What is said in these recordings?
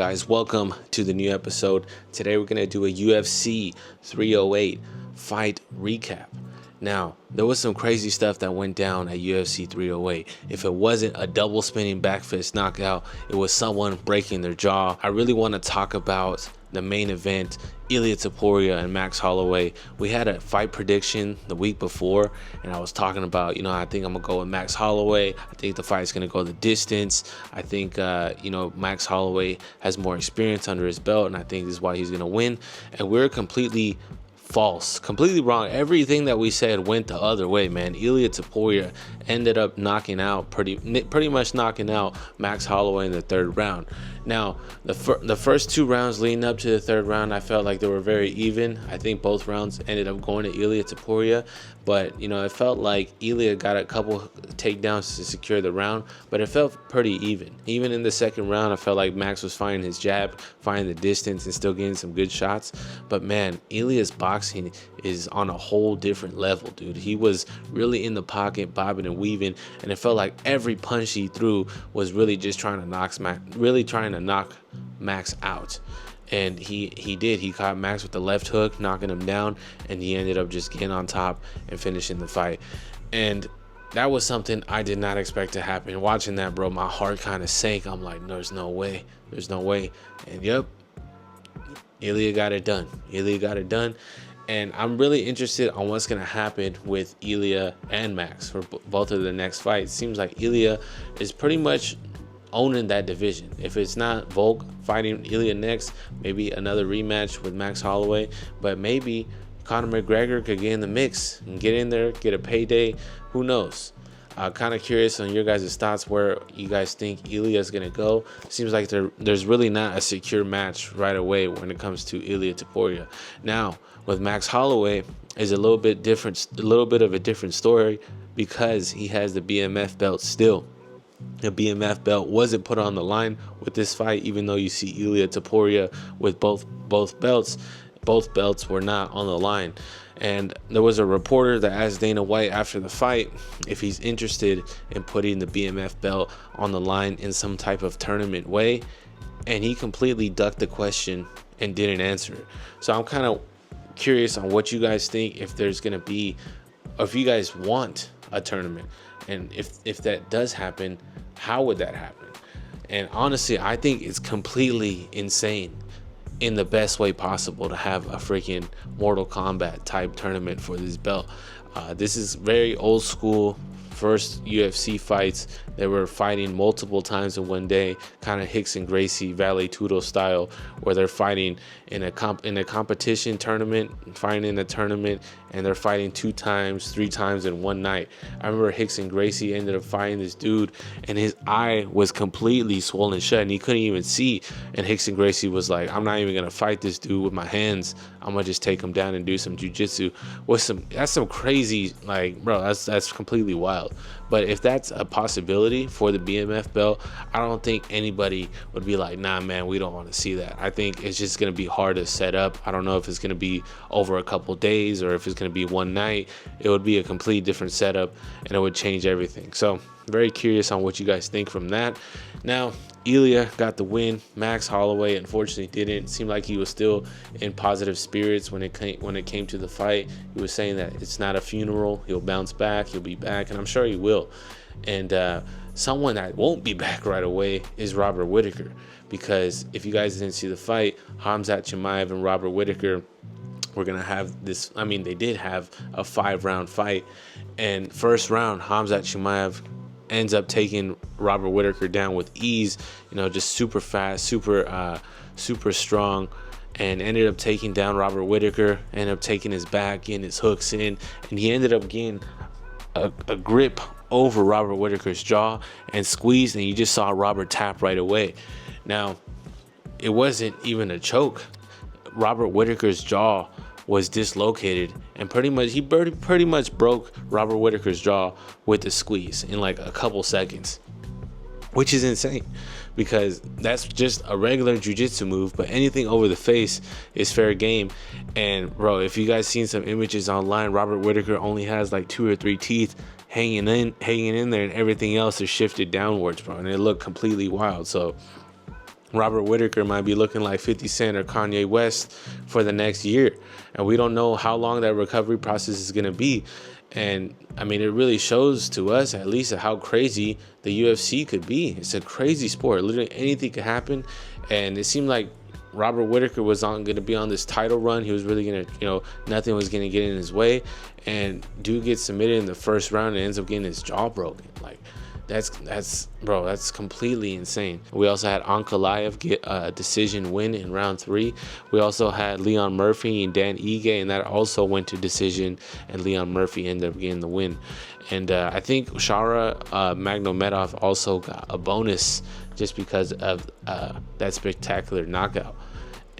Guys, welcome to the new episode. Today we're going to do a UFC 308 fight recap. Now, there was some crazy stuff that went down at UFC 308. If it wasn't a double spinning back fist knockout, it was someone breaking their jaw. I really want to talk about the main event, Ilia and Max Holloway. We had a fight prediction the week before, and I was talking about, I think I'm going to go with Max Holloway. I think the fight's going to go the distance. I think, Max Holloway has more experience under his belt, and I think this is why he's going to win. And we're completely false, completely wrong. Everything that we said went the other way, man. Ilia ended up knocking out, pretty much knocking out Max Holloway in the third round. Now, the first two rounds leading up to the third round, I felt like they were very even. I think both rounds ended up going to Ilia, but it felt like Ilia got a couple takedowns to secure the round, but it felt pretty even. Even in the second round, I felt like Max was finding his jab, finding the distance, and still getting some good shots. But man, Ilia's boxing is on a whole different level, dude. He was really in the pocket, bobbing and weaving, and it felt like every punch he threw was really just trying to knock Max out. And he did. He caught Max with the left hook, knocking him down, and he ended up just getting on top and finishing the fight. And that was something I did not expect to happen. Watching that, bro, my heart kind of sank. I'm like, there's no way. And yep, Ilia got it done. And I'm really interested on what's going to happen with Ilia and Max for both of the next fights. Seems like Ilia is pretty much owning that division. If it's not Volk fighting Ilia next, maybe another rematch with Max Holloway, but maybe Conor McGregor could get in the mix and get in there, get a payday. Who knows? Kind of curious on your guys' thoughts where you guys think Ilia is going to go. Seems like there's really not a secure match right away when it comes to Ilia Topuria. Now, with Max Holloway is a little bit of a different story because he has the BMF belt still. The BMF belt wasn't put on the line with this fight, even though you see Ilia Topuria with both belts. Both belts were not on the line. And there was a reporter that asked Dana White after the fight if he's interested in putting the BMF belt on the line in some type of tournament way. And he completely ducked the question and didn't answer it. So I'm kind of curious on what you guys think, if there's going to be, or if you guys want a tournament. And if that does happen, how would that happen? And honestly, I think it's completely insane in the best way possible to have a freaking Mortal Kombat type tournament for this belt. This is very old school. First UFC fights, they were fighting multiple times in one day, kind of Hicks and Gracie, Vale Tudo style, where they're fighting in a competition tournament, fighting in a tournament, and they're fighting 2 times, 3 times in one night. I remember Hicks and Gracie ended up fighting this dude, and his eye was completely swollen shut, and he couldn't even see. And Hicks and Gracie was like, "I'm not even gonna fight this dude with my hands. I'm gonna just take him down and do some jujitsu." That's some crazy, like, bro, that's completely wild. But if that's a possibility for the BMF belt, I don't think anybody would be like, "Nah, man, we don't want to see that." I think it's just going to be hard to set up. I don't know if it's going to be over a couple days or if it's going to be one night. It would be a completely different setup, and it would change everything. So very curious on what you guys think from that. Now, Ilia got the win. Max Holloway unfortunately didn't. Seemed like he was still in positive spirits when it came to the fight. He was saying that it's not a funeral. He'll bounce back. He'll be back, and I'm sure he will. And someone that won't be back right away is Robert Whittaker, because if you guys didn't see the fight, Khamzat Chimaev and Robert Whittaker were gonna have this. I mean, they did have a 5-round fight, and first round, Khamzat Chimaev ends up taking Robert Whittaker down with ease, just super fast, super strong, and ended up taking down Robert Whittaker, ended up taking his back in, his hooks in, and he ended up getting a grip over Robert Whittaker's jaw and squeezed, and you just saw Robert tap right away. Now, it wasn't even a choke. Robert Whittaker's jaw was dislocated, and pretty much broke Robert Whittaker's jaw with the squeeze in like a couple seconds, which is insane because that's just a regular jiu-jitsu move, but anything over the face is fair game. And bro, if you guys seen some images online, Robert Whittaker only has like 2 or 3 teeth hanging in there, and everything else is shifted downwards, bro, and it looked completely wild. So Robert Whitaker might be looking like 50 Cent or Kanye West for the next year. And we don't know how long that recovery process is going to be. And I mean, it really shows to us, at least, how crazy the UFC could be. It's a crazy sport. Literally anything could happen. And it seemed like Robert Whitaker was going to be on this title run. He was really going to, nothing was going to get in his way. And dude gets submitted in the first round and ends up getting his jaw broken. Like, that's completely insane. We also had Ankalaev get a decision win in round 3. We also had Leon Murphy and Dan Ige, and that also went to decision, and Leon Murphy ended up getting the win. And I think Shara Magnomedov also got a bonus just because of that spectacular knockout.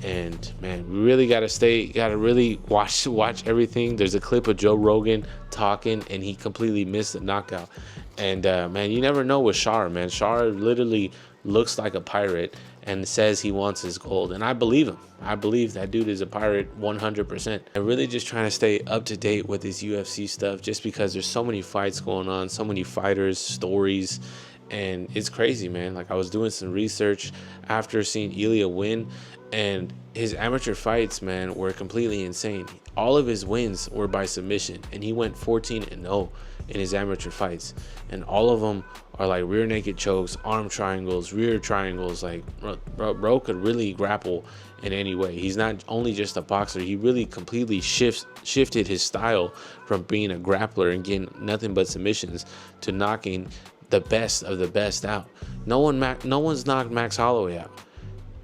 And man, we really gotta really watch everything. There's a clip of Joe Rogan talking, and he completely missed the knockout. And man, you never know with Shara, man. Shara literally looks like a pirate and says he wants his gold, and I believe him. I believe that dude is a pirate 100%. I'm really just trying to stay up to date with this UFC stuff, just because there's so many fights going on, so many fighters, stories. And it's crazy, man. Like, I was doing some research after seeing Ilia win, and his amateur fights, man, were completely insane. All of his wins were by submission, and he went 14-0 in his amateur fights. And all of them are like rear naked chokes, arm triangles, rear triangles. Like, bro could really grapple in any way. He's not only just a boxer, he really completely shifted his style from being a grappler and getting nothing but submissions to knocking the best of the best out. No one's knocked Max Holloway out.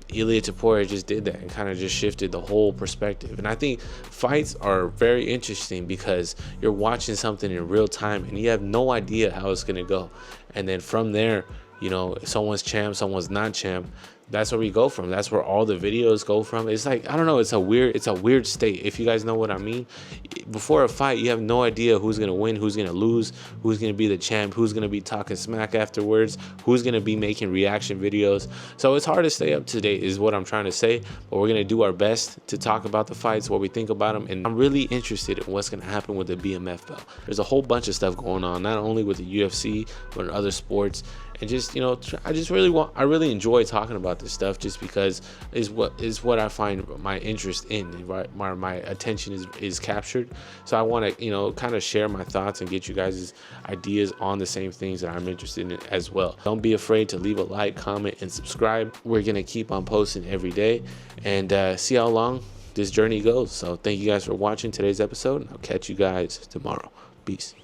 Ilia Topuria just did that and kind of just shifted the whole perspective. And I think fights are very interesting because you're watching something in real time and you have no idea how it's going to go. And then from there, if someone's champ, someone's not champ, that's where we go from. That's where all the videos go from. It's like, I don't know, it's a weird state, if you guys know what I mean. Before a fight, you have no idea who's going to win, who's going to lose, who's going to be the champ, who's going to be talking smack afterwards, who's going to be making reaction videos. So it's hard to stay up to date is what I'm trying to say, but we're going to do our best to talk about the fights, what we think about them. And I'm really interested in what's going to happen with the BMF belt. There's a whole bunch of stuff going on, not only with the UFC, but in other sports. And just, I really enjoy talking about this stuff, just because is what I find my interest in, right? My attention is captured. So I want to, kind of share my thoughts and get you guys' ideas on the same things that I'm interested in as well. Don't be afraid to leave a like, comment, and subscribe. We're going to keep on posting every day and see how long this journey goes. So thank you guys for watching today's episode, and I'll catch you guys tomorrow. Peace.